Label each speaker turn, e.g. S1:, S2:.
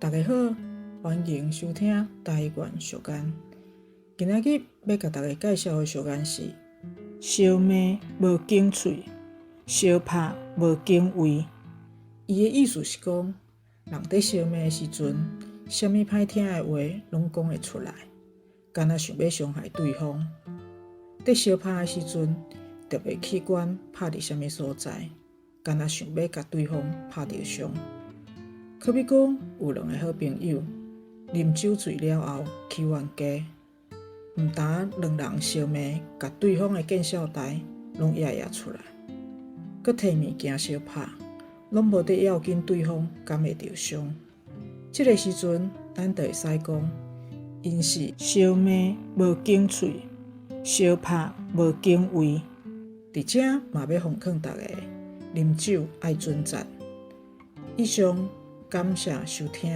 S1: 大家好，欢迎收听台湾俗言。今仔日要甲大家介绍的俗言是：相骂无经喙，相拍无经胃。伊的意思是讲，人伫相骂的时阵，啥物歹听的话拢讲会出来，敢若想要伤害对方；伫相拍的时阵，特别器官拍伫啥物所在，敢若想要甲对方拍着伤。可比讲，有两个好朋友啉酒醉了后去冤家，毋但两人相骂，甲对方的见笑台拢压出来，佮摕物件相拍，拢无得要紧对方敢会着伤。这个时阵，咱就会使讲，因是相骂无经喙，相拍无经胃。伫遮嘛要奉劝大家，啉酒爱准则。以上。感谢收听。